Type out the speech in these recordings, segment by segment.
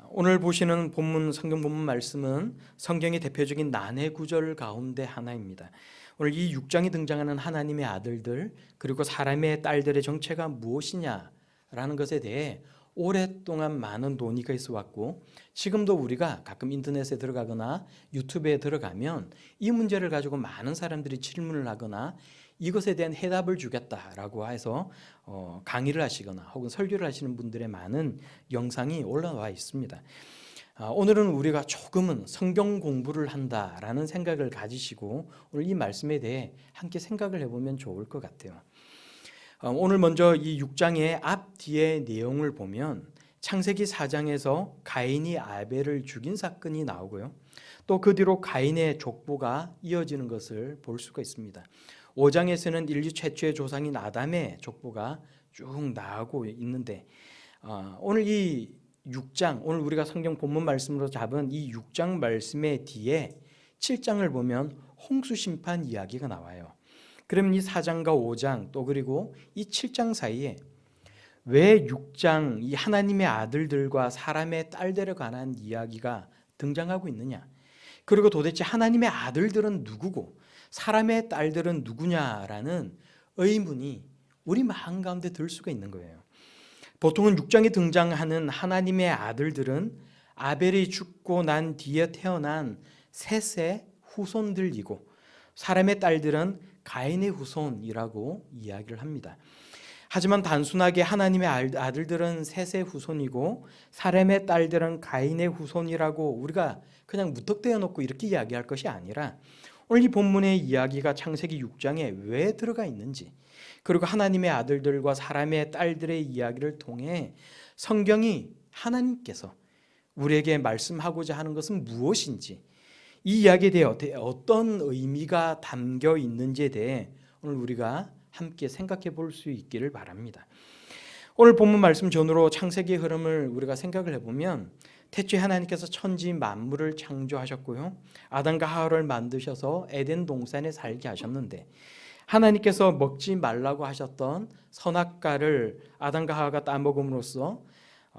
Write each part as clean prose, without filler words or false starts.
오늘 보시는 성경 본문 말씀은 성경의 대표적인 난해 구절 가운데 하나입니다. 오늘 이 6장에 등장하는 하나님의 아들들 그리고 사람의 딸들의 정체가 무엇이냐라는 것에 대해 오랫동안 많은 논의가 있어 왔고, 지금도 우리가 가끔 인터넷에 들어가거나 유튜브에 들어가면 이 문제를 가지고 많은 사람들이 질문을 하거나 이것에 대한 해답을 주겠다라고 해서 강의를 하시거나 혹은 설교를 하시는 분들의 많은 영상이 올라와 있습니다. 오늘은 우리가 조금은 성경 공부를 한다라는 생각을 가지시고 오늘 이 말씀에 대해 함께 생각을 해보면 좋을 것 같아요. 오늘 먼저 이 6장의 앞뒤의 내용을 보면 창세기 4장에서 가인이 아벨을 죽인 사건이 나오고요. 또 그 뒤로 가인의 족보가 이어지는 것을 볼 수가 있습니다. 5장에서는 인류 최초의 조상인 아담의 족보가 쭉 나오고 있는데, 오늘 이 6장, 오늘 우리가 성경 본문 말씀으로 잡은 이 6장 말씀의 뒤에 7장을 보면 홍수 심판 이야기가 나와요. 그러면 이 4장과 5장 또 그리고 이 7장 사이에 왜 6장 이 하나님의 아들들과 사람의 딸들에 관한 이야기가 등장하고 있느냐, 그리고 도대체 하나님의 아들들은 누구고 사람의 딸들은 누구냐라는 의문이 우리 마음 가운데 들 수가 있는 거예요. 보통은 6장에 등장하는 하나님의 아들들은 아벨이 죽고 난 뒤에 태어난 셋의 후손들이고, 사람의 딸들은 가인의 후손이라고 이야기를 합니다. 하지만 단순하게 하나님의 아들들은 셋의 후손이고 사람의 딸들은 가인의 후손이라고 우리가 그냥 무턱대어 놓고 이렇게 이야기할 것이 아니라, 오늘 이 본문의 이야기가 창세기 6장에 왜 들어가 있는지, 그리고 하나님의 아들들과 사람의 딸들의 이야기를 통해 성경이 하나님께서 우리에게 말씀하고자 하는 것은 무엇인지, 이 이야기에 대해 어떤 의미가 담겨 있는지에 대해 오늘 우리가 함께 생각해 볼 수 있기를 바랍니다. 오늘 본문 말씀 전후로 창세기의 흐름을 우리가 생각을 해보면, 태초에 하나님께서 천지 만물을 창조하셨고요, 아담과 하와를 만드셔서 에덴 동산에 살게 하셨는데, 하나님께서 먹지 말라고 하셨던 선악과를 아담과 하와가 따먹음으로써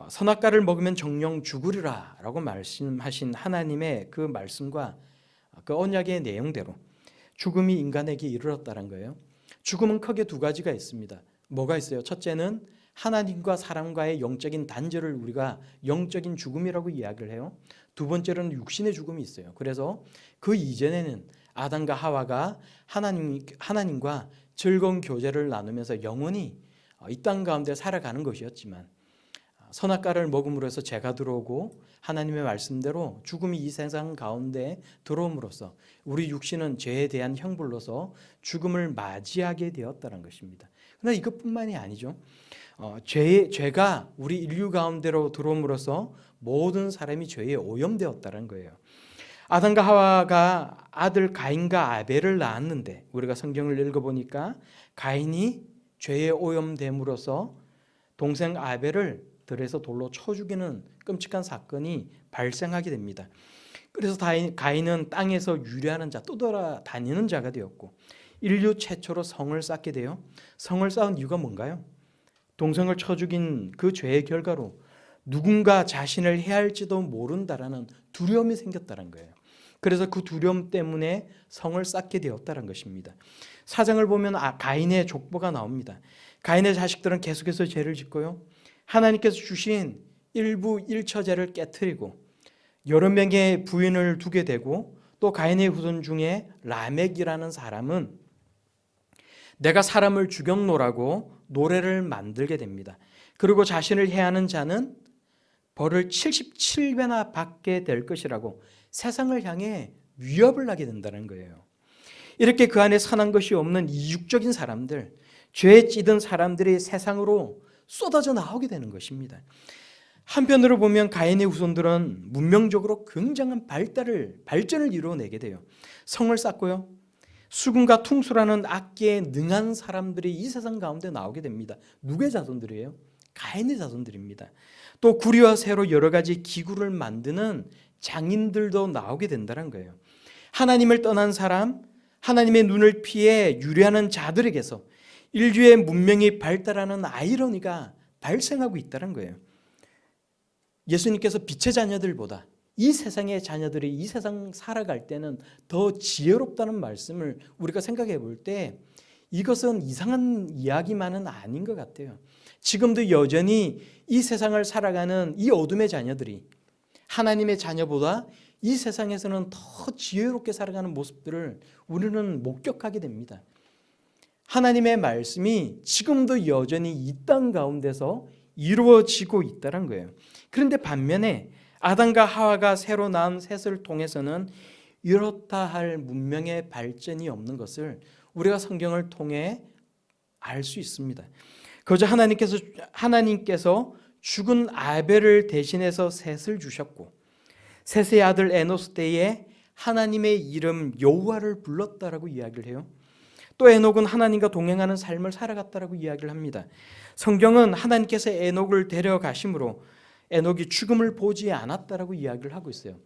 선악과를 먹으면 정령 죽으리라 라고 말씀하신 하나님의 그 말씀과 그 언약의 내용대로 죽음이 인간에게 이르렀다는 거예요. 죽음은 크게 두 가지가 있습니다. 뭐가 있어요? 첫째는 하나님과 사람과의 영적인 단절을 우리가 영적인 죽음이라고 이야기를 해요. 두 번째로는 육신의 죽음이 있어요. 그래서 그 이전에는 아담과 하와가 하나님과 즐거운 교제를 나누면서 영원히 이 땅 가운데 살아가는 것이었지만, 선악과를 먹음으로 해서 죄가 들어오고 하나님의 말씀대로 죽음이 이 세상 가운데 들어옴으로써 우리 육신은 죄에 대한 형벌로서 죽음을 맞이하게 되었다는 것입니다. 그러나 이것뿐만이 아니죠. 죄가 우리 인류 가운데로 들어옴으로써 모든 사람이 죄에 오염되었다는 거예요. 아담과 하와가 아들 가인과 아벨을 낳았는데, 우리가 성경을 읽어보니까 가인이 죄에 오염됨으로써 동생 아벨을 들에서 돌로 쳐 죽이는 끔찍한 사건이 발생하게 됩니다. 그래서 가인은 땅에서 유래하는 자, 떠돌아다니는 자가 되었고, 인류 최초로 성을 쌓게 돼요. 성을 쌓은 이유가 뭔가요? 동생을 쳐 죽인 그 죄의 결과로 누군가 자신을 해할지도 모른다라는 두려움이 생겼다는 거예요. 그래서 그 두려움 때문에 성을 쌓게 되었다는 것입니다. 사장을 보면 가인의 족보가 나옵니다. 가인의 자식들은 계속해서 죄를 짓고요, 하나님께서 주신 일부 일처제를 깨트리고 여러 명의 부인을 두게 되고, 또 가인의 후손 중에 라멕이라는 사람은 내가 사람을 죽였노라고 노래를 만들게 됩니다. 그리고 자신을 해하는 자는 벌을 77배나 받게 될 것이라고 세상을 향해 위협을 하게 된다는 거예요. 이렇게 그 안에 선한 것이 없는 이육적인 사람들, 죄에 찌든 사람들이 세상으로 쏟아져 나오게 되는 것입니다. 한편으로 보면 가인의 후손들은 문명적으로 굉장한 발전을 이루어내게 돼요. 성을 쌓고요, 수금과 퉁수라는 악기에 능한 사람들이 이 세상 가운데 나오게 됩니다. 누구의 자손들이에요? 가인의 자손들입니다. 또 구리와 쇠로 여러 가지 기구를 만드는 장인들도 나오게 된다는 거예요. 하나님을 떠난 사람, 하나님의 눈을 피해 유래하는 자들에게서 인류의 문명이 발달하는 아이러니가 발생하고 있다는 거예요. 예수님께서 빛의 자녀들보다 이 세상의 자녀들이 이 세상 살아갈 때는 더 지혜롭다는 말씀을 우리가 생각해 볼 때 이것은 이상한 이야기만은 아닌 것 같아요. 지금도 여전히 이 세상을 살아가는 이 어둠의 자녀들이 하나님의 자녀보다 이 세상에서는 더 지혜롭게 살아가는 모습들을 우리는 목격하게 됩니다. 하나님의 말씀이 지금도 여전히 이 땅 가운데서 이루어지고 있다는 거예요. 그런데 반면에 아담과 하와가 새로 낳은 셋을 통해서는 이렇다 할 문명의 발전이 없는 것을 우리가 성경을 통해 알 수 있습니다. 그저 하나님께서 죽은 아벨을 대신해서 셋을 주셨고 셋의 아들 에노스 때에 하나님의 이름 여호와를 불렀다라고 이야기를 해요. 또 에녹은 하나님과 동행하는 삶을 살아갔다라고 이야기를 합니다. 성경은 하나님께서 에녹을 데려가심으로 에녹이 죽음을 보지 않았다라고 이야기를 하고 있어요.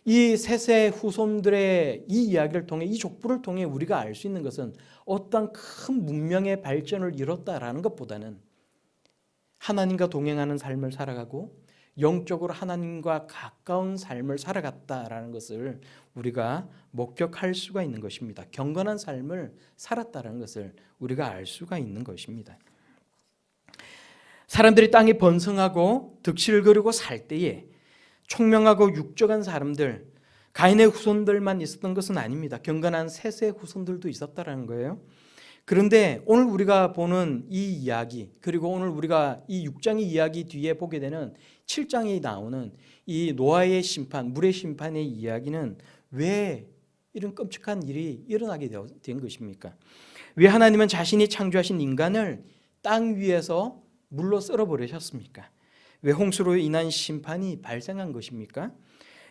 이 셋의 후손들의 이 이야기를 통해 이 족보를 통해 우리가 알 수 있는 것은 어떤 큰 문명의 발전을 이뤘다라는 것보다는 하나님과 동행하는 삶을 살아가고 영적으로 하나님과 가까운 삶을 살아갔다라는 것을 우리가 목격할 수가 있는 것입니다. 경건한 삶을 살았다라는 것을 우리가 알 수가 있는 것입니다. 사람들이 땅에 번성하고 득실을 거리고 살 때에 총명하고 육적한 사람들, 가인의 후손들만 있었던 것은 아닙니다. 경건한 셋의 후손들도 있었다라는 거예요. 그런데 오늘 우리가 보는 이 이야기, 그리고 오늘 우리가 이 6장의 이야기 뒤에 보게 되는 7장에 나오는 이 노아의 심판, 물의 심판의 이야기는 왜 이런 끔찍한 일이 일어나게 된 것입니까? 왜 하나님은 자신이 창조하신 인간을 땅 위에서 물로 썰어버리셨습니까? 왜 홍수로 인한 심판이 발생한 것입니까?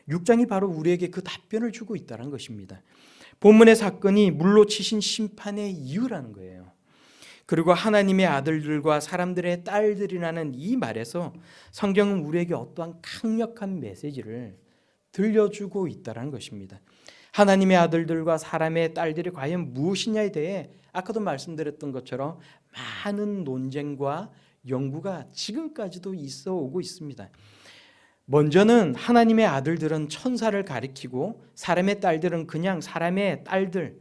6장이 바로 우리에게 그 답변을 주고 있다는 것입니다. 본문의 사건이 물로 치신 심판의 이유라는 거예요. 그리고 하나님의 아들들과 사람들의 딸들이라는 이 말에서 성경은 우리에게 어떠한 강력한 메시지를 들려주고 있다는 것입니다. 하나님의 아들들과 사람의 딸들이 과연 무엇이냐에 대해 아까도 말씀드렸던 것처럼 많은 논쟁과 연구가 지금까지도 있어 오고 있습니다. 먼저는 하나님의 아들들은 천사를 가리키고 사람의 딸들은 그냥 사람의 딸들,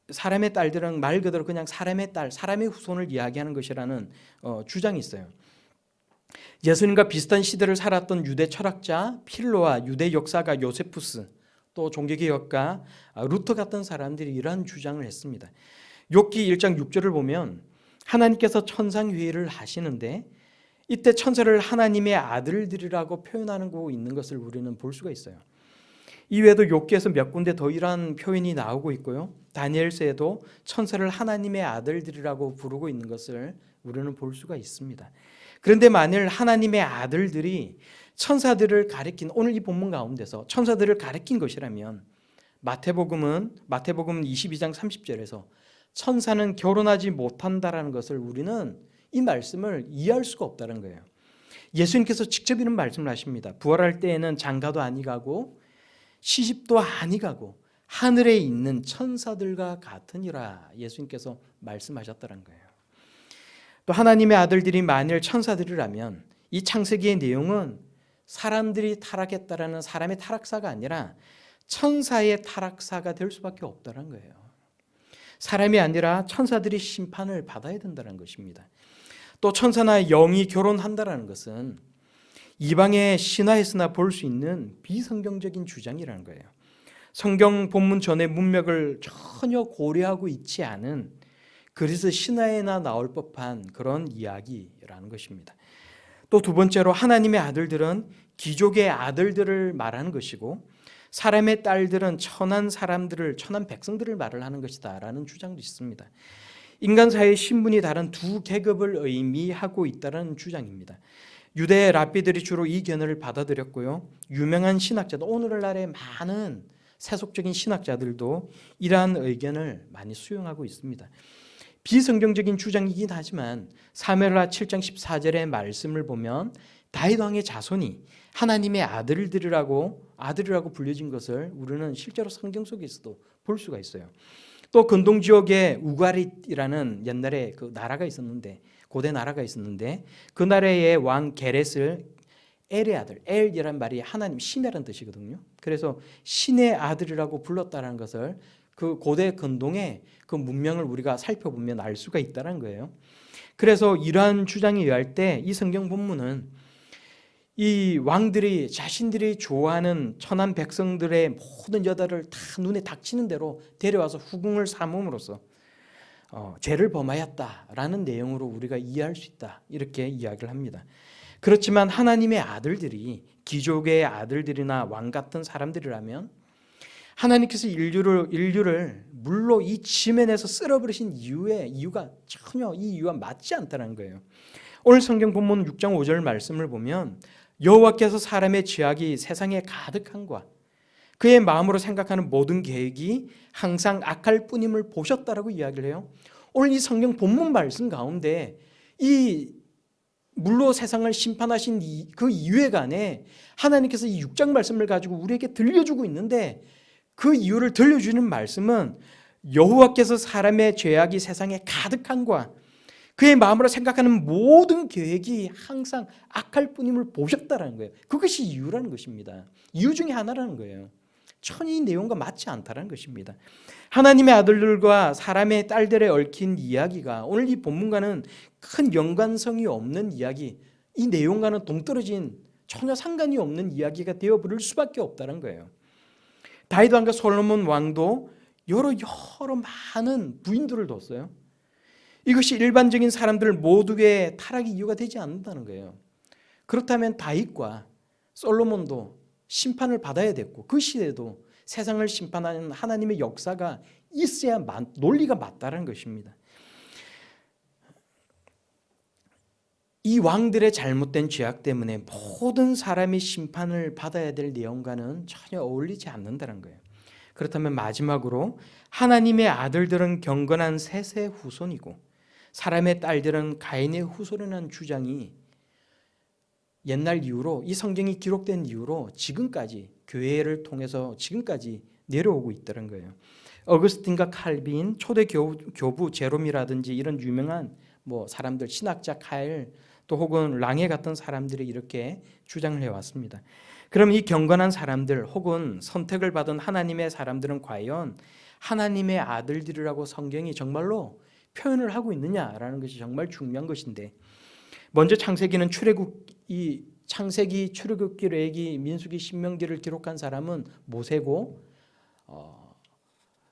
사람의 딸들은 말 그대로 그냥 사람의 딸, 사람의 후손을 이야기하는 것이라는 주장이 있어요. 예수님과 비슷한 시대를 살았던 유대 철학자 필로와 유대 역사가 요세푸스, 또 종교개혁가 루터 같은 사람들이 이러한 주장을 했습니다. 욥기 1장 6절을 보면 하나님께서 천상회의를 하시는데 이때 천사를 하나님의 아들들이라고 표현하고 있는 것을 우리는 볼 수가 있어요. 이외에도 욥기에서 몇 군데 더 이러한 표현이 나오고 있고요. 다니엘서에도 천사를 하나님의 아들들이라고 부르고 있는 것을 우리는 볼 수가 있습니다. 그런데 만일 하나님의 아들들이 천사들을 가리킨 오늘 이 본문 가운데서 천사들을 가리킨 것이라면 마태복음 22장 30절에서 천사는 결혼하지 못한다라는 것을 우리는 이 말씀을 이해할 수가 없다는 거예요. 예수님께서 직접 이런 말씀을 하십니다. 부활할 때에는 장가도 아니 가고 시집도 아니 가고 하늘에 있는 천사들과 같으니라 예수님께서 말씀하셨다는 거예요. 또 하나님의 아들들이 만일 천사들이라면 이 창세기의 내용은 사람들이 타락했다라는 사람의 타락사가 아니라 천사의 타락사가 될 수밖에 없다는 거예요. 사람이 아니라 천사들이 심판을 받아야 된다는 것입니다. 또 천사나 영이 결혼한다는 것은 이방의 신화에서나 볼 수 있는 비성경적인 주장이라는 거예요. 성경 본문 전의 문맥을 전혀 고려하고 있지 않은 그래서 신화에나 나올 법한 그런 이야기라는 것입니다. 또 두 번째로 하나님의 아들들은 귀족의 아들들을 말하는 것이고 사람의 딸들은 천한 사람들을, 천한 백성들을 말을 하는 것이다라는 주장도 있습니다. 인간 사회의 신분이 다른 두 계급을 의미하고 있다는 주장입니다. 유대 랍비들이 주로 이 견해를 받아들였고요. 유명한 신학자들, 오늘날의 많은 세속적인 신학자들도 이러한 의견을 많이 수용하고 있습니다. 비성경적인 주장이긴 하지만 사무엘하 7장 14절의 말씀을 보면 다윗 왕의 자손이 하나님의 아들들이라고 불려진 것을 우리는 실제로 성경 속에서도 볼 수가 있어요. 또 근동 지역에 우가릿이라는 옛날에 그 나라가 있었는데 고대 나라가 있었는데 그 나라의 왕 게렛을 엘의 아들, 엘이란 말이 하나님, 신이라는 뜻이거든요. 그래서 신의 아들이라고 불렀다는 것을 그 고대 근동의 그 문명을 우리가 살펴보면 알 수가 있다는 거예요. 그래서 이러한 주장에 의할 때 이 성경 본문은 이 왕들이 자신들이 좋아하는 천한 백성들의 모든 여자를 다 눈에 닥치는 대로 데려와서 후궁을 삼음으로써 죄를 범하였다라는 내용으로 우리가 이해할 수 있다, 이렇게 이야기를 합니다. 그렇지만 하나님의 아들들이 기족의 아들들이나 왕 같은 사람들이라면 하나님께서 인류를 물로 이 지면에서 쓸어버리신 이유가 전혀 이 이유와 맞지 않다는 거예요. 오늘 성경 본문 6장 5절 말씀을 보면 여호와께서 사람의 죄악이 세상에 가득한과 그의 마음으로 생각하는 모든 계획이 항상 악할 뿐임을 보셨다라고 이야기를 해요. 오늘 이 성경 본문 말씀 가운데 이 물로 세상을 심판하신 그 이유간에 하나님께서 이 6장 말씀을 가지고 우리에게 들려주고 있는데, 그 이유를 들려주는 말씀은 여호와께서 사람의 죄악이 세상에 가득한과 그의 마음으로 생각하는 모든 계획이 항상 악할 뿐임을 보셨다라는 거예요. 그것이 이유라는 것입니다. 이유 중에 하나라는 거예요. 전혀 이 내용과 맞지 않다라는 것입니다. 하나님의 아들들과 사람의 딸들에 얽힌 이야기가 오늘 이 본문과는 큰 연관성이 없는 이야기, 이 내용과는 동떨어진 전혀 상관이 없는 이야기가 되어버릴 수밖에 없다는 거예요. 다윗 왕과 솔로몬 왕도 여러 많은 부인들을 뒀어요. 이것이 일반적인 사람들 모두의 타락의 이유가 되지 않는다는 거예요. 그렇다면 다윗과 솔로몬도 심판을 받아야 됐고 그 시대에도 세상을 심판하는 하나님의 역사가 있어야 논리가 맞다는 것입니다. 이 왕들의 잘못된 죄악 때문에 모든 사람이 심판을 받아야 될 내용과는 전혀 어울리지 않는다는 거예요. 그렇다면 마지막으로 하나님의 아들들은 경건한 셋의 후손이고 사람의 딸들은 가인의 후손이라는 주장이 옛날 이후로, 이 성경이 기록된 이후로 지금까지 교회를 통해서 지금까지 내려오고 있다는 거예요. 어거스틴과 칼빈, 초대 교부 제롬이라든지 이런 유명한 사람들, 신학자 카일, 또 혹은 랑에 같은 사람들이 이렇게 주장을 해왔습니다. 그럼 이 경건한 사람들 혹은 선택을 받은 하나님의 사람들은 과연 하나님의 아들들이라고 성경이 정말로 표현을 하고 있느냐라는 것이 정말 중요한 것인데, 먼저 창세기는 창세기, 출애굽기, 레위기, 민수기, 신명기를 기록한 사람은 모세고,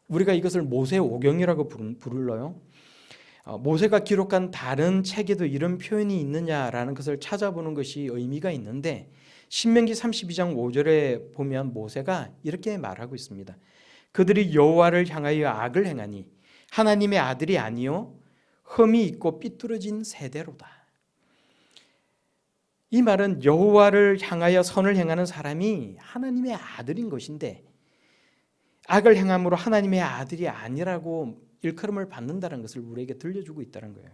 우리가 이것을 모세오경이라고 불러요. 모세가 기록한 다른 책에도 이런 표현이 있느냐라는 것을 찾아보는 것이 의미가 있는데, 신명기 32장 5절에 보면 모세가 이렇게 말하고 있습니다. 그들이 여호와를 향하여 악을 행하니 하나님의 아들이 아니요 흠이 있고 삐뚤어진 세대로다. 이 말은 여호와를 향하여 선을 행하는 사람이 하나님의 아들인 것인데 악을 행함으로 하나님의 아들이 아니라고 일컬음을 받는다는 것을 우리에게 들려주고 있다는 거예요.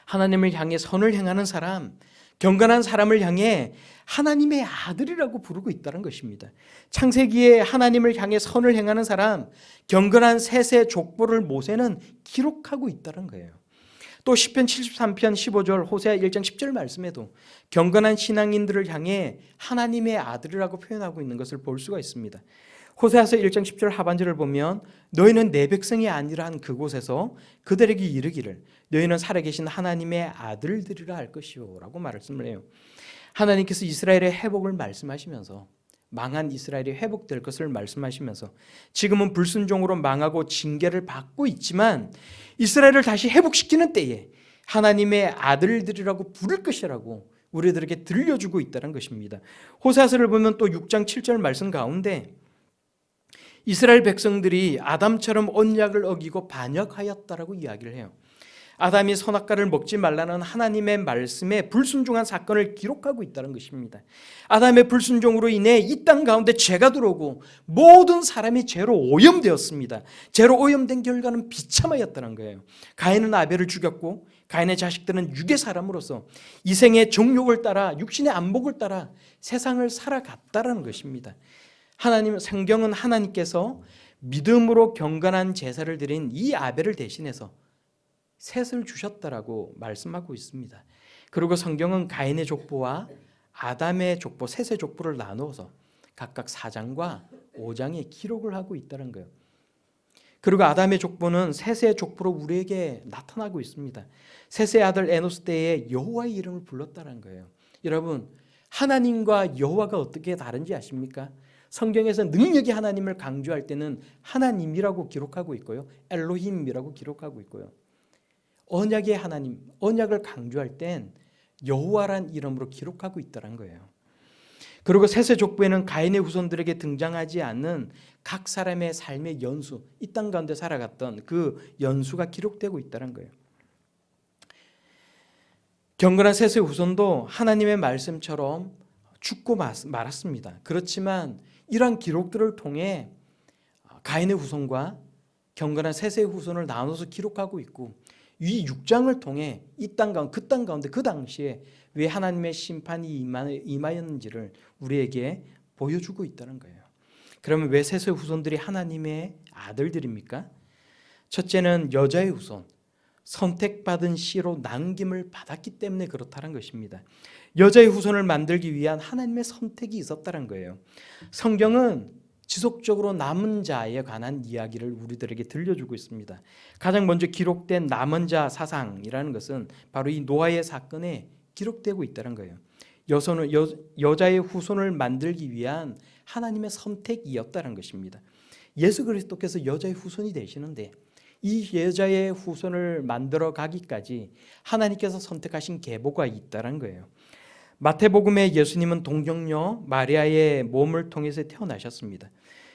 하나님을 향해 선을 행하는 사람, 경건한 사람을 향해 하나님의 아들이라고 부르고 있다는 것입니다. 창세기에 하나님을 향해 선을 행하는 사람, 경건한 셋의 족보를 모세는 기록하고 있다는 거예요. 또 시편 73편 15절, 호세아 1장 10절 말씀에도 경건한 신앙인들을 향해 하나님의 아들이라고 표현하고 있는 것을 볼 수가 있습니다. 호세아서 1장 10절 하반절을 보면 너희는 내 백성이 아니라 한 그곳에서 그들에게 이르기를 너희는 살아계신 하나님의 아들들이라 할 것이요 라고 말씀을 해요. 하나님께서 이스라엘의 회복을 말씀하시면서, 망한 이스라엘이 회복될 것을 말씀하시면서 지금은 불순종으로 망하고 징계를 받고 있지만 이스라엘을 다시 회복시키는 때에 하나님의 아들들이라고 부를 것이라고 우리들에게 들려주고 있다는 것입니다. 호세아서를 보면 또 6장 7절 말씀 가운데 이스라엘 백성들이 아담처럼 언약을 어기고 반역하였다라고 이야기를 해요. 아담이 선악과를 먹지 말라는 하나님의 말씀에 불순종한 사건을 기록하고 있다는 것입니다. 아담의 불순종으로 인해 이 땅 가운데 죄가 들어오고 모든 사람이 죄로 오염되었습니다. 죄로 오염된 결과는 비참하였다는 거예요. 가인은 아벨을 죽였고 가인의 자식들은 육의 사람으로서 이생의 정욕을 따라 육신의 안목을 따라 세상을 살아갔다라는 것입니다. 성경은 하나님께서 믿음으로 경건한 제사를 드린 이 아벨을 대신해서 셋을 주셨다라고 말씀하고 있습니다. 그리고 성경은 가인의 족보와 아담의 족보, 셋의 족보를 나누어서 각각 4장과 5장에 기록을 하고 있다는 거예요. 그리고 아담의 족보는 셋의 족보로 우리에게 나타나고 있습니다. 셋의 아들 에노스 때에 여호와의 이름을 불렀다는 거예요. 여러분, 하나님과 여호와가 어떻게 다른지 아십니까? 성경에서 능력이 하나님을 강조할 때는 하나님이라고 기록하고 있고요, 엘로힘이라고 기록하고 있고요, 언약의 하나님, 언약을 강조할 땐 여호와란 이름으로 기록하고 있다는 거예요. 그리고 셋의 족보에는 가인의 후손들에게 등장하지 않는 각 사람의 삶의 연수, 이 땅 가운데 살아갔던 그 연수가 기록되고 있다는 거예요. 경건한 셋의 후손도 하나님의 말씀처럼 죽고 말았습니다. 그렇지만 이러한 기록들을 통해 가인의 후손과 경건한 셋의 후손을 나눠서 기록하고 있고, 이 6장을 통해 이 땅 가운데, 그 땅 가운데 그 당시에 왜 하나님의 심판이 임하였는지를 우리에게 보여주고 있다는 거예요. 그러면 왜 셋의 후손들이 하나님의 아들들입니까? 첫째는 여자의 후손, 선택받은 씨로 남김을 받았기 때문에 그렇다는 것입니다. 여자의 후손을 만들기 위한 하나님의 선택이 있었다는 거예요. 성경은 지속적으로 남은 자에 관한 이야기를 우리들에게 들려주고 있습니다. 가장 먼저 기록된 남은 자 사상이라는 것은 바로 이 노아의 사건에 기록되고 있다는 거예요. 여자의 후손을 만들기 위한 하나님의 선택이었다는 것입니다. 예수 그리스도께서 여자의 후손이 되시는데 이 여자의 후손을 만들어 가기까지 하나님께서 선택하신 계보가 있다는 거예요. 마태복음에 예수님은 동정녀 마리아의 몸을 통해서 태어나셨습니다.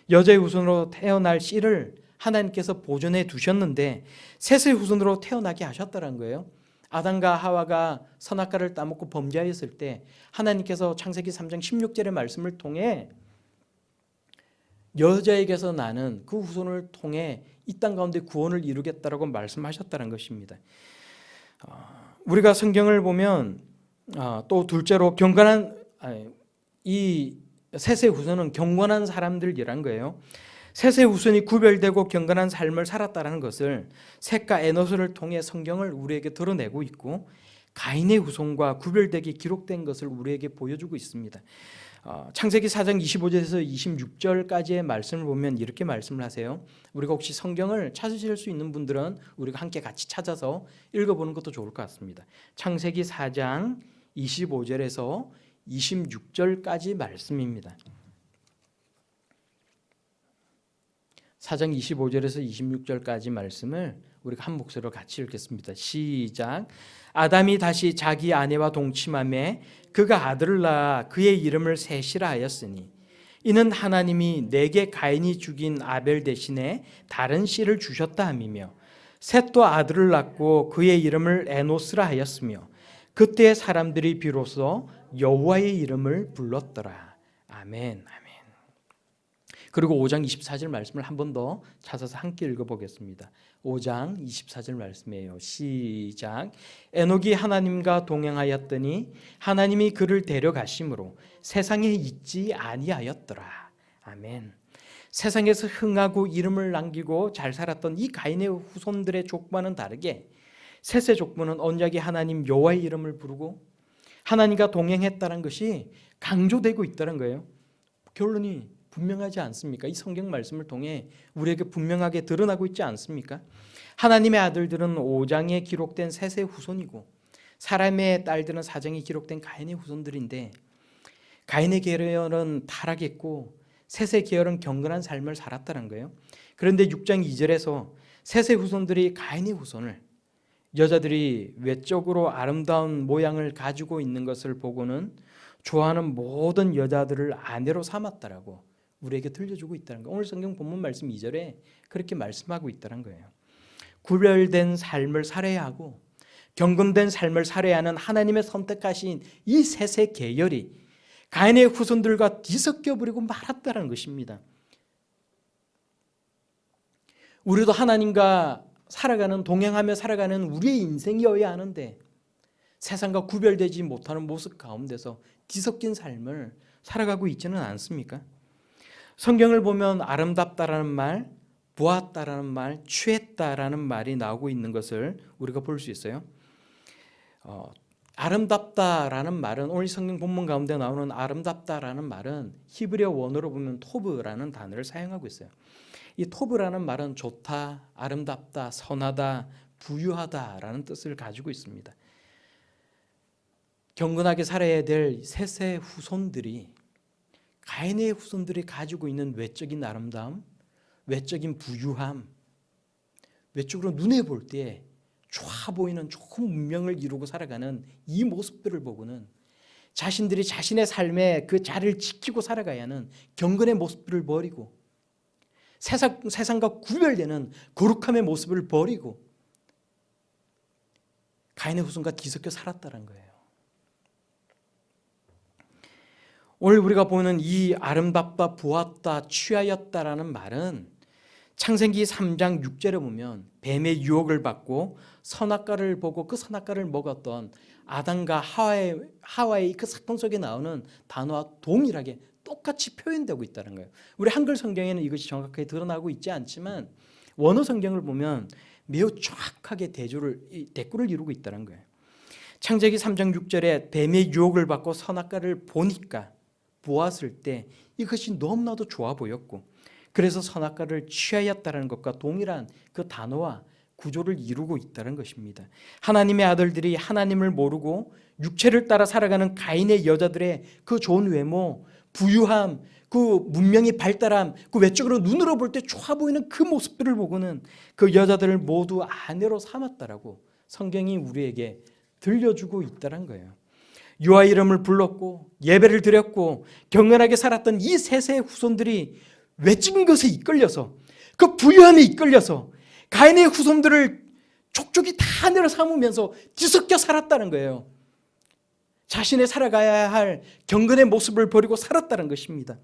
여자의 후손으로 태어날 씨를 하나님께서 보존해 두셨는데 셋의 후손으로 태어나게 하셨다는 거예요. 아담과 하와가 선악과를 따먹고 범죄하였을 때 하나님께서 창세기 3장 16절의 말씀을 통해 여자에게서 나는 그 후손을 통해 이 땅 가운데 구원을 이루겠다라고 말씀하셨다는 것입니다. 우리가 성경을 보면 또 둘째로 이 셋의 후손은 경건한 사람들이란 거예요. 셋의 후손이 구별되고 경건한 삶을 살았다는 것을 셋과 에노스를 통해 성경을 우리에게 드러내고 있고, 가인의 후손과 구별되게 기록된 것을 우리에게 보여주고 있습니다. 창세기 4장 25절에서 26절까지의 말씀을 보면 이렇게 말씀을 하세요. 우리가 혹시 성경을 찾으실 수 있는 분들은 우리가 함께 같이 찾아서 읽어보는 것도 좋을 것 같습니다. 창세기 4장 25절에서 26절까지 말씀입니다. 4장 25절에서 26절까지 말씀을 우리가 한 목소리로 같이 읽겠습니다. 시작. 아담이 다시 자기 아내와 동침하매 그가 아들을 낳아 그의 이름을 셋이라 하였으니 이는 하나님이 내게 가인이 죽인 아벨 대신에 다른 씨를 주셨다 함이며, 셋도 아들을 낳고 그의 이름을 에노스라 하였으며 그때 사람들이 비로소 여호와의 이름을 불렀더라. 아멘. 아멘. 그리고 5장 24절 말씀을 한 번 더 찾아서 함께 읽어보겠습니다. 5장 24절 말씀이에요. 시작. 에녹이 하나님과 동행하였더니 하나님이 그를 데려가심으로 세상에 있지 아니하였더라. 아멘. 세상에서 흥하고 이름을 남기고 잘 살았던 이 가인의 후손들의 족보와는 다르게 셋의 족보는 언약의 하나님 여호와의 이름을 부르고 하나님과 동행했다는 것이 강조되고 있다는 거예요. 결론이 분명하지 않습니까? 이 성경 말씀을 통해 우리에게 분명하게 드러나고 있지 않습니까? 하나님의 아들들은 5장에 기록된 셋의 후손이고 사람의 딸들은 4장에 기록된 가인의 후손들인데, 가인의 계열은 타락했고 셋의 계열은 경건한 삶을 살았다는 거예요. 그런데 6장 2절에서 셋의 후손들이 가인의 후손을, 여자들이 외적으로 아름다운 모양을 가지고 있는 것을 보고는 좋아하는 모든 여자들을 아내로 삼았다라고 우리에게 들려주고 있다는 거예요. 오늘 성경 본문 말씀 2절에 그렇게 말씀하고 있다는 거예요. 구별된 삶을 살아야 하고 경건된 삶을 살아야 하는 하나님의 선택하신 이 셋의 계열이 가인의 후손들과 뒤섞여 버리고 말았다는 것입니다. 우리도 하나님과 동행하며 살아가는 우리의 인생이어야 하는데 세상과 구별되지 못하는 모습 가운데서 뒤섞인 삶을 살아가고 있지는 않습니까? 성경을 보면 아름답다라는 말, 보았다라는 말, 취했다라는 말이 나오고 있는 것을 우리가 볼 수 있어요. 아름답다라는 말은 오늘 성경 본문 가운데 나오는 아름답다라는 말은 히브리어 원어로 보면 토브라는 단어를 사용하고 있어요. 이 토브라는 말은 좋다, 아름답다, 선하다, 부유하다라는 뜻을 가지고 있습니다. 경건하게 살아야 될 셋의 후손들이, 가인의 후손들이 가지고 있는 외적인 아름다움, 외적인 부유함, 외적으로 눈에 볼 때 좋아 보이는 좋은 문명을 이루고 살아가는 이 모습들을 보고는 자신들이 자신의 삶에 그 자리를 지키고 살아가야 하는 경건의 모습들을 버리고 세상과 구별되는 거룩함의 모습을 버리고 가인의 후손과 뒤섞여 살았다는 거예요. 오늘 우리가 보는 이 아름답다, 보았다, 취하였다라는 말은 창세기 3장 6절에 보면 뱀의 유혹을 받고 선악과를 보고 그 선악과를 먹었던 아담과 하와의 그 사건 속에 나오는 단어와 동일하게 똑같이 표현되고 있다는 거예요. 우리 한글 성경에는 이것이 정확하게 드러나고 있지 않지만 원어 성경을 보면 매우 정확하게 대꾸를 이루고 있다는 거예요. 창세기 3장 6절에 뱀의 유혹을 받고 선악과를 보았을 때 이것이 너무나도 좋아 보였고 그래서 선악과를 취하였다는 것과 동일한 그 단어와 구조를 이루고 있다는 것입니다. 하나님의 아들들이 하나님을 모르고 육체를 따라 살아가는 가인의 여자들의 그 좋은 외모, 부유함, 그 문명이 발달함, 그 외적으로 눈으로 볼 때 좋아 보이는 그 모습들을 보고는 그 여자들을 모두 아내로 삼았다라고 성경이 우리에게 들려주고 있다는 거예요. 여호와 이름을 불렀고 예배를 드렸고 경건하게 살았던 이 셋의 후손들이 외적인 것에 이끌려서 그 부유함에 이끌려서 가인의 후손들을 족족이 다 아내로 삼으면서 뒤섞여 살았다는 거예요. 자신의 살아가야 할 경건의 모습을 버리고 살았다는 것입니다.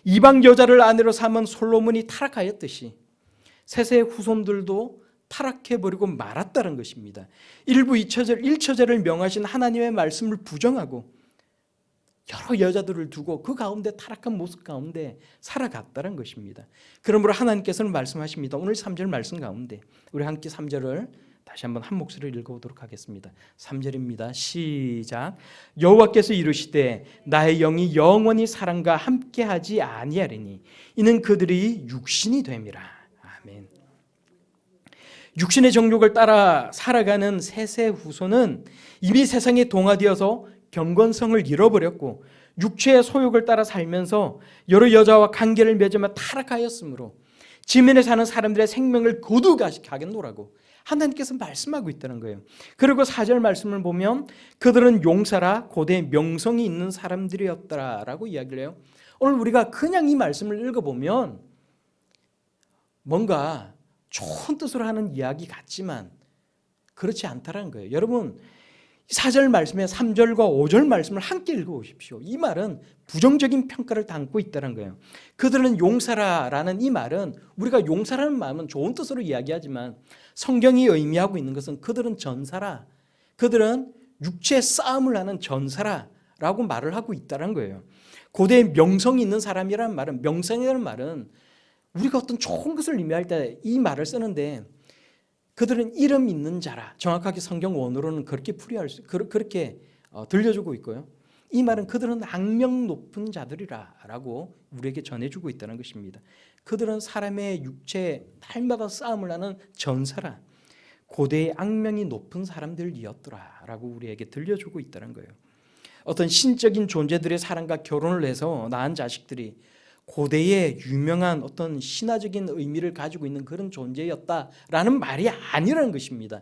이방 여자를 아내로 삼은 솔로몬이 타락하였듯이 셋의 후손들도 타락해버리고 말았다는 것입니다. 일부 1처제를 명하신 하나님의 말씀을 부정하고 여러 여자들을 두고 그 가운데 타락한 모습 가운데 살아갔다는 것입니다. 그러므로 하나님께서는 말씀하십니다. 오늘 3절 말씀 가운데 우리 함께 3절을 다시 한번 한 목소리로 읽어보도록 하겠습니다. 3절입니다. 시작. 여호와께서 이르시되 나의 영이 영원히 사람과 함께하지 아니하리니 이는 그들이 육신이 됨이라. 아멘. 육신의 정욕을 따라 살아가는 셋의 후손은 이미 세상에 동화되어서 경건성을 잃어버렸고 육체의 소욕을 따라 살면서 여러 여자와 관계를 맺으며 타락하였으므로 지면에 사는 사람들의 생명을 거두가겠노라고 하나님께서 말씀하고 있다는 거예요. 그리고 4절 말씀을 보면 그들은 용사라 고대 명성이 있는 사람들이었다라고 이야기를 해요. 오늘 우리가 그냥 이 말씀을 읽어보면 뭔가 좋은 뜻으로 하는 이야기 같지만 그렇지 않다는 거예요. 여러분 4절 말씀에 3절과 5절 말씀을 함께 읽어보십시오. 이 말은 부정적인 평가를 담고 있다는 거예요. 그들은 용사라라는 이 말은 우리가 용사라는 말은 좋은 뜻으로 이야기하지만 성경이 의미하고 있는 것은 그들은 전사라, 그들은 육체의 싸움을 하는 전사라라고 말을 하고 있다는 거예요. 고대 명성이 있는 사람이라는 말은, 명성이라는 말은 우리가 어떤 좋은 것을 의미할 때 이 말을 쓰는데 그들은 이름 있는 자라. 정확하게 성경 원어로는 그렇게 그렇게 들려주고 있고요. 이 말은 그들은 악명 높은 자들이라라고 우리에게 전해주고 있다는 것입니다. 그들은 사람의 육체 날마다 싸움을 하는 전사라. 고대의 악명이 높은 사람들이었더라라고 우리에게 들려주고 있다는 거예요. 어떤 신적인 존재들의 사람과 결혼을 해서 낳은 자식들이 고대의 유명한 어떤 신화적인 의미를 가지고 있는 그런 존재였다라는 말이 아니라는 것입니다.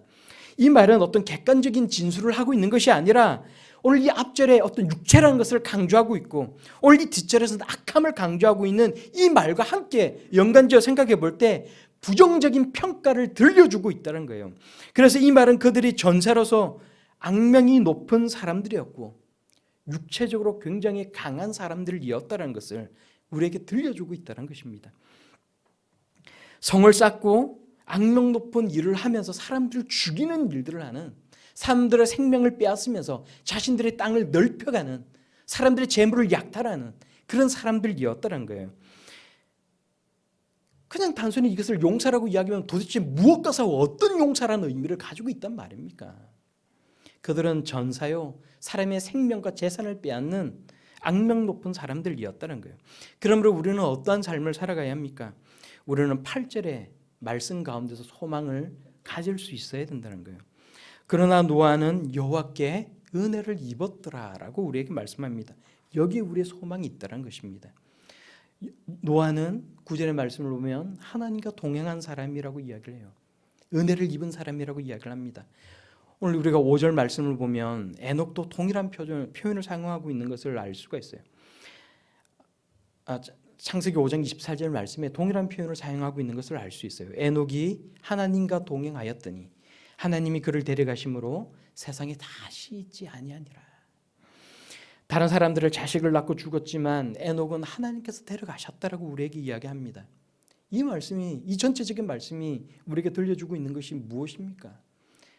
이 말은 어떤 객관적인 진술을 하고 있는 것이 아니라 오늘 이 앞절에 어떤 육체라는 것을 강조하고 있고 오늘 이 뒷절에서는 악함을 강조하고 있는 이 말과 함께 연관지어 생각해 볼 때 부정적인 평가를 들려주고 있다는 거예요. 그래서 이 말은 그들이 전사로서 악명이 높은 사람들이었고 육체적으로 굉장히 강한 사람들이었다는 것을 우리에게 들려주고 있다는 것입니다. 성을 쌓고 악명 높은 일을 하면서 사람들을 죽이는 일들을 하는, 사람들의 생명을 빼앗으면서 자신들의 땅을 넓혀가는, 사람들의 재물을 약탈하는 그런 사람들이었다는 거예요. 그냥 단순히 이것을 용사라고 이야기하면 도대체 무엇과서 어떤 용사라는 의미를 가지고 있단 말입니까? 그들은 전사요, 사람의 생명과 재산을 빼앗는 악명 높은 사람들이었다는 거예요. 그러므로 우리는 어떠한 삶을 살아가야 합니까? 우리는 8절의 말씀 가운데서 소망을 가질 수 있어야 된다는 거예요. 그러나 노아는 여호와께 은혜를 입었더라라고 우리에게 말씀합니다. 여기에 우리의 소망이 있다는 것입니다. 노아는 9절의 말씀을 보면 하나님과 동행한 사람이라고 이야기를 해요. 은혜를 입은 사람이라고 이야기를 합니다. 오늘 우리가 5절 말씀을 보면 에녹도 동일한 표현을 사용하고 있는 것을 알 수가 있어요. 창세기 5장 24절 말씀에 동일한 표현을 사용하고 있는 것을 알 수 있어요. 에녹이 하나님과 동행하였더니 하나님이 그를 데려가심으로 세상에 다시 있지 아니하니라. 다른 사람들을 자식을 낳고 죽었지만 에녹은 하나님께서 데려가셨다라고 우리에게 이야기합니다. 이 말씀이, 이 전체적인 말씀이 우리에게 들려주고 있는 것이 무엇입니까?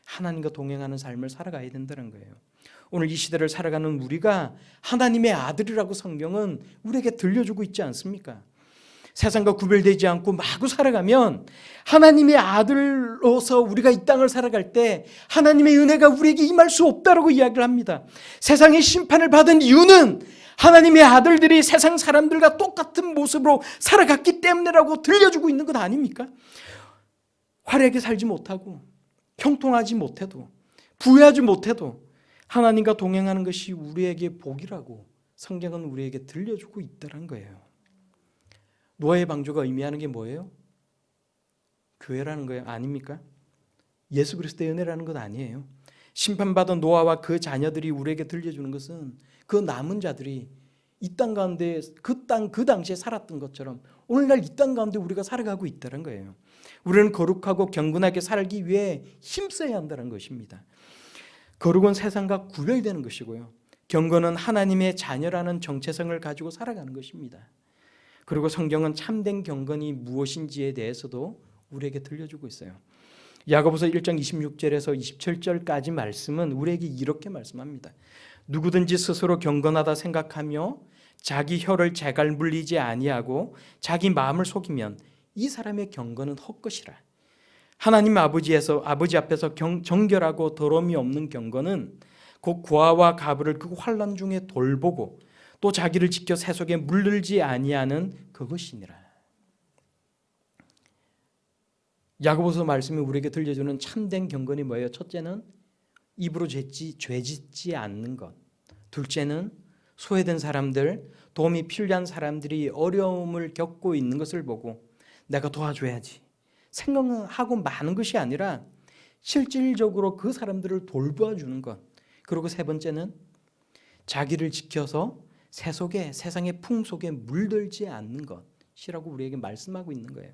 하나님과 동행하는 삶을 살아가야 된다는 거예요. 오늘 이 시대를 살아가는 우리가 하나님의 아들이라고 성경은 우리에게 들려주고 있지 않습니까? 세상과 구별되지 않고 마구 살아가면 하나님의 아들로서 우리가 이 땅을 살아갈 때 하나님의 은혜가 우리에게 임할 수 없다라고 이야기를 합니다. 세상의 심판을 받은 이유는 하나님의 아들들이 세상 사람들과 똑같은 모습으로 살아갔기 때문이라고 들려주고 있는 것 아닙니까? 화려하게 살지 못하고 형통하지 못해도 부유하지 못해도 하나님과 동행하는 것이 우리에게 복이라고 성경은 우리에게 들려주고 있다는 거예요. 노아의 방주가 의미하는 게 뭐예요? 교회라는 거예요? 아닙니까? 예수 그리스도의 은혜라는 것 아니에요. 심판받은 노아와 그 자녀들이 우리에게 들려주는 것은 그 남은 자들이 이 땅 가운데 그 당시에 살았던 것처럼 오늘날 이 땅 가운데 우리가 살아가고 있다는 거예요. 우리는 거룩하고 경건하게 살기 위해 힘써야 한다는 것입니다. 거룩은 세상과 구별되는 것이고요. 경건은 하나님의 자녀라는 정체성을 가지고 살아가는 것입니다. 그리고 성경은 참된 경건이 무엇인지에 대해서도 우리에게 들려주고 있어요. 야고보서 1장 26절에서 27절까지 말씀은 우리에게 이렇게 말씀합니다. 누구든지 스스로 경건하다 생각하며 자기 혀를 재갈 물리지 아니하고 자기 마음을 속이면 이 사람의 경건은 헛것이라. 하나님 아버지 앞에서 정결하고 더러움이 없는 경건은 곧 고아와 가부를 그 환난 중에 돌보고 또 자기를 지켜 세속에 물들지 아니하는 그것이니라. 야고보서 말씀이 우리에게 들려주는 참된 경건이 뭐예요? 첫째는 입으로 죄 짓지 않는 것. 둘째는 소외된 사람들, 도움이 필요한 사람들이 어려움을 겪고 있는 것을 보고 내가 도와줘야지 생각하고 마는 것이 아니라 실질적으로 그 사람들을 돌봐주는 것. 그리고 세 번째는 자기를 지켜서 세상의 풍속에 물들지 않는 것이라고 우리에게 말씀하고 있는 거예요.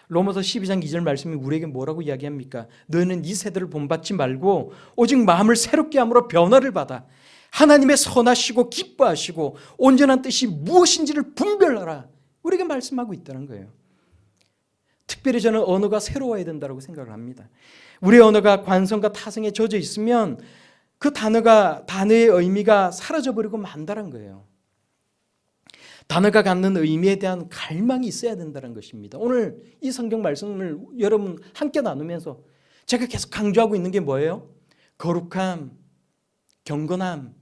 로마서 12장 2절 말씀이 우리에게 뭐라고 이야기합니까? 너희는 이 세대를 본받지 말고 오직 마음을 새롭게 함으로 변화를 받아 하나님의 선하시고 기뻐하시고 온전한 뜻이 무엇인지를 분별하라. 우리에게 말씀하고 있다는 거예요. 특별히 저는 언어가 새로워야 된다고 생각을 합니다. 우리의 언어가 관성과 타성에 젖어 있으면 그 단어의 의미가 사라져버리고 만다는 거예요. 단어가 갖는 의미에 대한 갈망이 있어야 된다는 것입니다. 오늘 이 성경 말씀을 여러분 함께 나누면서 제가 계속 강조하고 있는 게 뭐예요? 거룩함, 경건함,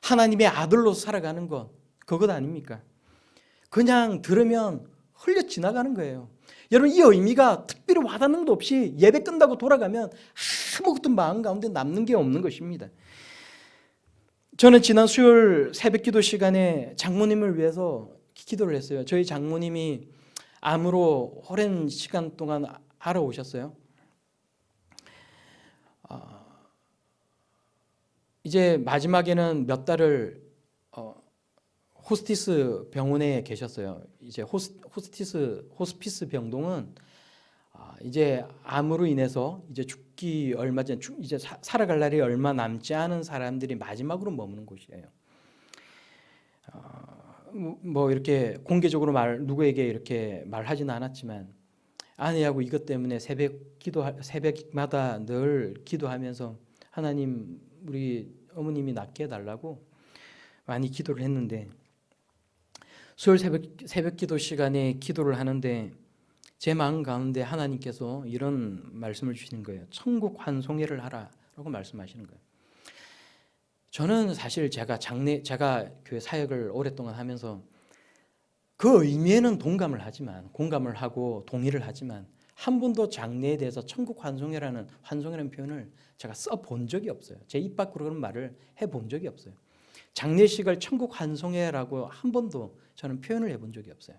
하나님의 아들로서 살아가는 것, 그것 아닙니까? 그냥 들으면 흘려 지나가는 거예요. 여러분 이 의미가 특별히 와닿는 것도 없이 예배 끝나고 돌아가면 아무것도 마음 가운데 남는 게 없는 것입니다. 저는 지난 수요일 새벽기도 시간에 장모님을 위해서 기도를 했어요. 저희 장모님이 암으로 오랜 시간 동안 알아오셨어요. 이제 마지막에는 몇 달을 호스티스 병원에 계셨어요. 이제 호스피스 병동은 이제 암으로 인해서 이제 죽기 얼마 전 이제 살아갈 날이 얼마 남지 않은 사람들이 마지막으로 머무는 곳이에요. 뭐 이렇게 공개적으로 누구에게 이렇게 말하지는 않았지만 아내하고 이것 때문에 새벽마다 늘 기도하면서 하나님 우리 어머님이 낫게 해달라고 많이 기도를 했는데 수요일 새벽 기도 시간에 기도를 하는데 제 마음 가운데 하나님께서 이런 말씀을 주시는 거예요. 천국 환송회를 하라라고 말씀하시는 거예요. 저는 사실 제가 교회 사역을 오랫동안 하면서 그 의미에는 동감을 하고 동의를 하지만 한 번도 장례에 대해서 천국 환송회라는 표현을 제가 써본 적이 없어요. 제 입 밖으로 그런 말을 해본 적이 없어요. 장례식을 천국 환송회라고 한 번도 저는 표현을 해본 적이 없어요.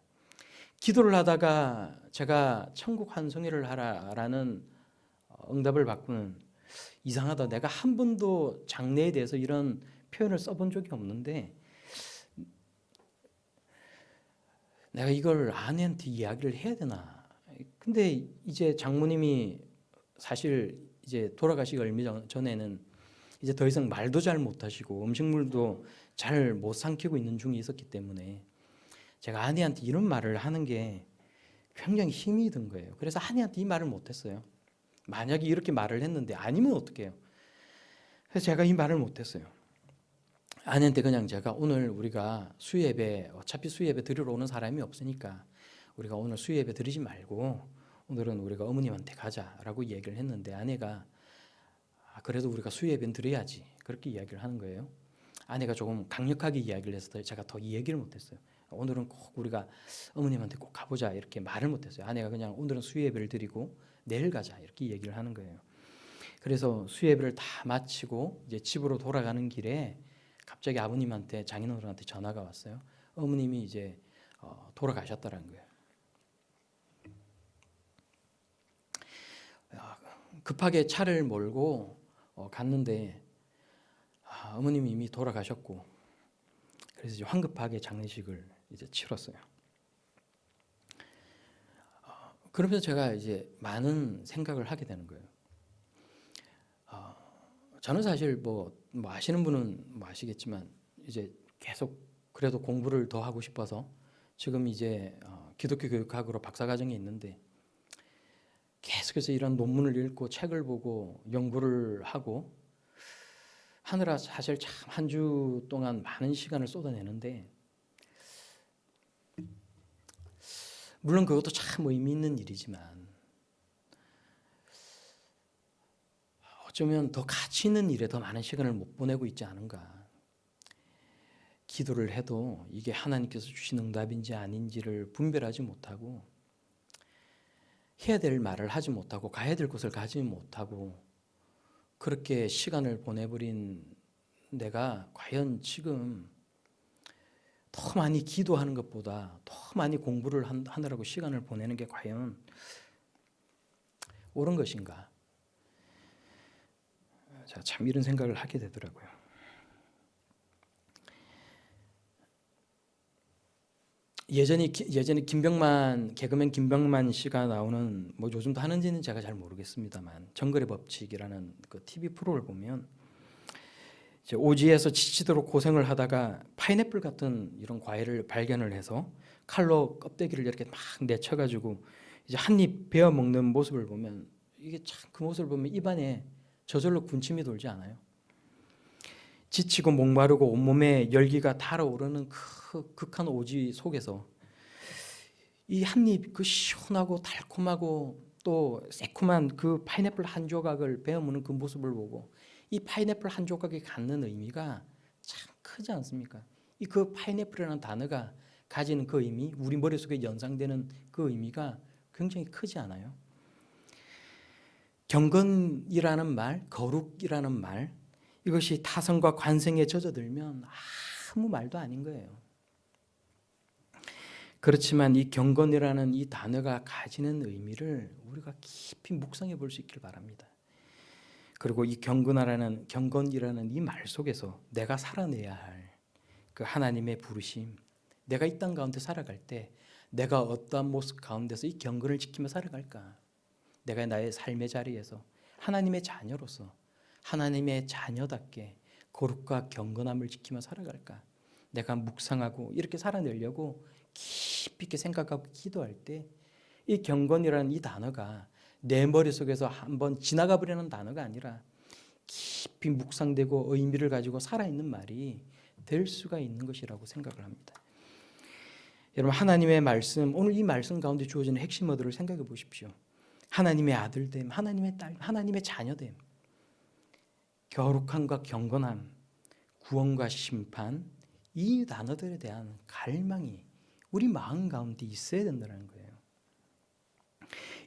기도를 하다가 제가 천국 환송회를 하라라는 응답을 받고는 이상하다. 내가 한 번도 장례에 대해서 이런 표현을 써본 적이 없는데 내가 이걸 아내한테 이야기를 해야 되나? 근데 이제 장모님이 사실 이제 돌아가시기 얼마 전에는 이제 더 이상 말도 잘 못하시고 음식물도 잘 못 삼키고 있는 중에 있었기 때문에 제가 아내한테 이런 말을 하는 게 굉장히 힘이 든 거예요. 그래서 아내한테 이 말을 못했어요. 만약에 이렇게 말을 했는데 아니면 어떡해요? 그래서 제가 이 말을 못했어요. 아내한테 그냥 제가 오늘 우리가 수예배 어차피 수예배 드리러 오는 사람이 없으니까 우리가 오늘 수예배 드리지 말고 오늘은 우리가 어머님한테 가자라고 얘기를 했는데 아내가 그래도 우리가 수예배는 드려야지 그렇게 이야기를 하는 거예요. 아내가 조금 강력하게 이야기를 해서 제가 더 이 얘기를 못했어요. 오늘은 꼭 우리가 어머님한테 꼭 가보자 이렇게 말을 못했어요. 아내가 그냥 오늘은 수예배를 드리고 내일 가자 이렇게 얘기를 하는 거예요. 그래서 수예배를 다 마치고 이제 집으로 돌아가는 길에 갑자기 아버님한테 장인어른한테 전화가 왔어요. 어머님이 이제 돌아가셨다는 거예요. 급하게 차를 몰고 갔는데 어머님이 이미 돌아가셨고 그래서 이제 황급하게 장례식을 이제 치렀어요. 그러면서 제가 이제 많은 생각을 하게 되는 거예요. 저는 사실 뭐 아시는 분은 뭐 아시겠지만 이제 계속 그래도 공부를 더 하고 싶어서 지금 이제 기독교 교육학으로 박사과정에 있는데 계속해서 이런 논문을 읽고 책을 보고 연구를 하고 하느라 사실 참 한 주 동안 많은 시간을 쏟아내는데 물론 그것도 참 의미 있는 일이지만 어쩌면 더 가치 있는 일에 더 많은 시간을 못 보내고 있지 않은가. 기도를 해도 이게 하나님께서 주신 응답인지 아닌지를 분별하지 못하고 해야 될 말을 하지 못하고 가야 될 곳을 가지 못하고 그렇게 시간을 보내버린 내가 과연 지금 더 많이 기도하는 것보다 더 많이 공부를 하느라고 시간을 보내는 게 과연 옳은 것인가? 제가 참 이런 생각을 하게 되더라고요. 예전에 개그맨 김병만 씨가 나오는 뭐 요즘도 하는지는 제가 잘 모르겠습니다만 정글의 법칙이라는 그 TV 프로를 보면 이제 오지에서 지치도록 고생을 하다가 파인애플 같은 이런 과일을 발견을 해서 칼로 껍데기를 이렇게 막 내쳐가지고 이제 한 입 베어 먹는 모습을 보면 이게 참 그 모습을 보면 입안에 저절로 군침이 돌지 않아요? 지치고 목마르고 온몸에 열기가 달아오르는 그 극한 오지 속에서 이 한 입 그 시원하고 달콤하고 또 새콤한 그 파인애플 한 조각을 베어 먹는 그 모습을 보고 이 파인애플 한 조각이 갖는 의미가 참 크지 않습니까? 이 그 파인애플이라는 단어가 가지는 그 의미, 우리 머릿속에 연상되는 그 의미가 굉장히 크지 않아요? 경건이라는 말, 거룩이라는 말, 이것이 타성과 관성에 젖어들면 아무 말도 아닌 거예요. 그렇지만 이 경건이라는 이 단어가 가지는 의미를 우리가 깊이 묵상해 볼 수 있길 바랍니다. 그리고 이 경건이라는 이 말 속에서 내가 살아내야 할 그 하나님의 부르심, 내가 이 땅 가운데 살아갈 때 내가 어떠한 모습 가운데서 이 경건을 지키며 살아갈까? 내가 나의 삶의 자리에서 하나님의 자녀로서 하나님의 자녀답게 거룩과 경건함을 지키며 살아갈까? 내가 묵상하고 이렇게 살아내려고 깊이 있게 생각하고 기도할 때 이 경건이라는 이 단어가 내 머릿속에서 한번 지나가 버리는 단어가 아니라 깊이 묵상되고 의미를 가지고 살아있는 말이 될 수가 있는 것이라고 생각을 합니다. 여러분, 하나님의 말씀, 오늘 이 말씀 가운데 주어지는 핵심 어들을 생각해 보십시오. 하나님의 아들됨, 하나님의 딸, 하나님의 자녀됨, 거룩함과 경건함, 구원과 심판, 이 단어들에 대한 갈망이 우리 마음 가운데 있어야 된다는 거예요.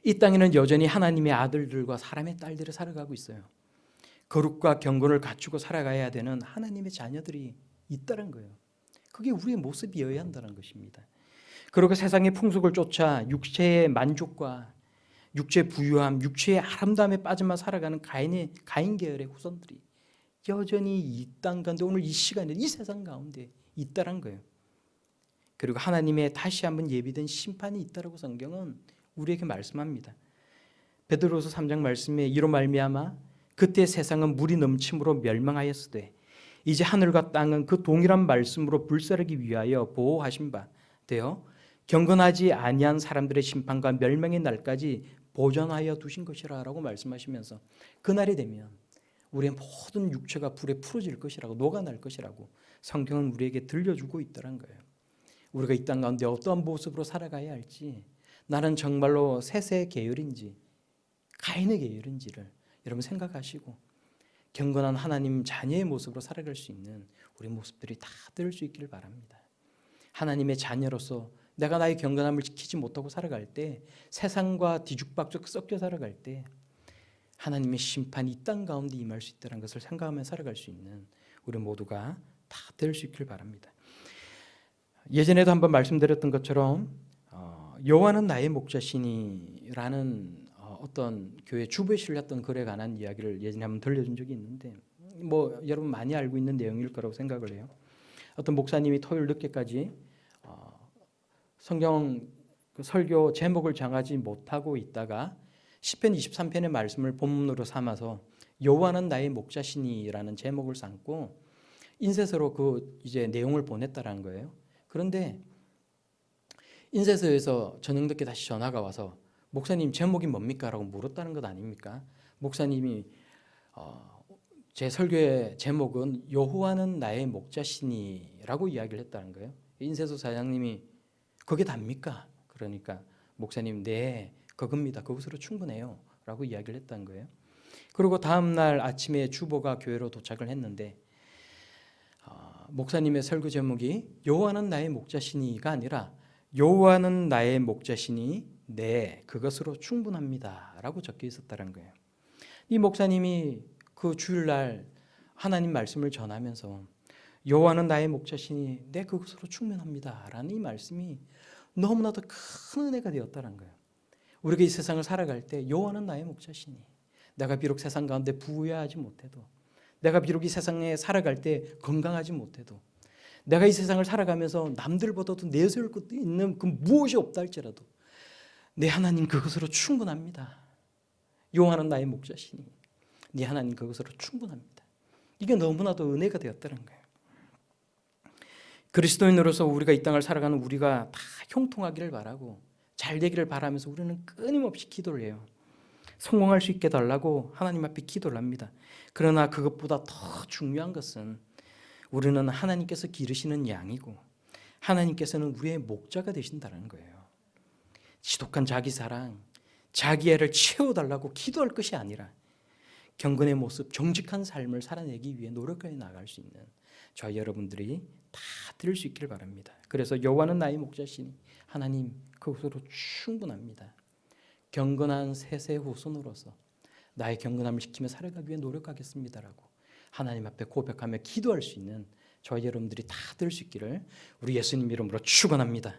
이 땅에는 여전히 하나님의 아들들과 사람의 딸들이 살아가고 있어요. 거룩과 경건을 갖추고 살아가야 되는 하나님의 자녀들이 있다는 거예요. 그게 우리의 모습이어야 한다는 것입니다. 그리고 세상의 풍속을 쫓아 육체의 만족과 육체의 부유함, 육체의 아름다움에 빠져만 살아가는 가인 계열의 후손들이 여전히 이 땅 가운데, 오늘 이 시간에 이 세상 가운데 있다는 거예요. 그리고 하나님의 다시 한번 예비된 심판이 있다라고 성경은 우리에게 말씀합니다. 베드로서 3장 말씀에 이로 말미암아 그때 세상은 물이 넘침으로 멸망하였으되 이제 하늘과 땅은 그 동일한 말씀으로 불사르기 위하여 보호하신 바 되어 경건하지 아니한 사람들의 심판과 멸망의 날까지 보존하여 두신 것이라 라고 말씀하시면서 그날이 되면 우리의 모든 육체가 불에 풀어질 것이라고, 녹아날 것이라고 성경은 우리에게 들려주고 있다는 거예요. 우리가 이 땅 가운데 어떠한 모습으로 살아가야 할지, 나는 정말로 셋의 계열인지 가인의 계열인지를 여러분 생각하시고 경건한 하나님 자녀의 모습으로 살아갈 수 있는 우리 모습들이 다 될 수 있기를 바랍니다. 하나님의 자녀로서 내가 나의 경건함을 지키지 못하고 살아갈 때, 세상과 뒤죽박죽 섞여 살아갈 때 하나님의 심판이 이 땅 가운데 임할 수 있다는 것을 생각하며 살아갈 수 있는 우리 모두가 다 될 수 있기를 바랍니다. 예전에도 한번 말씀드렸던 것처럼 여호와는 나의 목자시니라는 어떤 교회 주부에 실렸던 글에 관한 이야기를 예전에 한번 들려준 적이 있는데, 뭐 여러분 많이 알고 있는 내용일 거라고 생각을 해요. 어떤 목사님이 토요일 늦게까지 성경 설교 제목을 정하지 못하고 있다가 시편 23편의 말씀을 본문으로 삼아서 여호와는 나의 목자시니라는 제목을 삼고 인쇄소로 그 이제 내용을 보냈다라는 거예요. 그런데 인쇄소에서 저녁 늦게 다시 전화가 와서 목사님 제목이 뭡니까? 라고 물었다는 것 아닙니까? 목사님이 제 설교의 제목은 여호와는 나의 목자시니라고 이야기를 했다는 거예요. 인쇄소 사장님이 그게 답니까? 그러니까 목사님 네 그겁니다. 그것으로 충분해요 라고 이야기를 했다는 거예요. 그리고 다음날 아침에 주보가 교회로 도착을 했는데 목사님의 설교 제목이 여호와는 나의 목자시니가 아니라 여호와는 나의 목자시니 네 그것으로 충분합니다 라고 적혀 있었다는 거예요. 이 목사님이 그 주일날 하나님 말씀을 전하면서 여호와는 나의 목자시니 네 그것으로 충분합니다 라는 이 말씀이 너무나도 큰 은혜가 되었다는 거예요. 우리가 이 세상을 살아갈 때 여호와는 나의 목자시니, 내가 비록 세상 가운데 부유하지 못해도, 내가 비록 이 세상에 살아갈 때 건강하지 못해도, 내가 이 세상을 살아가면서 남들보다도 내세울 것도 있는 그 무엇이 없다 할지라도 내 하나님 그것으로 충분합니다. 여호와는 나의 목자시니 네 하나님 그것으로 충분합니다. 이게 너무나도 은혜가 되었다는 거예요. 그리스도인으로서 우리가 이 땅을 살아가는 우리가 다 형통하기를 바라고 잘 되기를 바라면서 우리는 끊임없이 기도를 해요. 성공할 수 있게 달라고 하나님 앞에 기도를 합니다. 그러나 그것보다 더 중요한 것은 우리는 하나님께서 기르시는 양이고 하나님께서는 우리의 목자가 되신다는 거예요. 지독한 자기 사랑, 자기 애를 채워달라고 기도할 것이 아니라 경건의 모습, 정직한 삶을 살아내기 위해 노력해 나갈 수 있는 저희 여러분들이 다 될 수 있기를 바랍니다. 그래서 여호와는 나의 목자시니 하나님 그것으로 충분합니다. 경건한 셋의 후손으로서 나의 경건함을 지키며 살아가기 위해 노력하겠습니다라고 하나님 앞에 고백하며 기도할 수 있는 저희 여러분들이 다 될 수 있기를 우리 예수님 이름으로 축원합니다.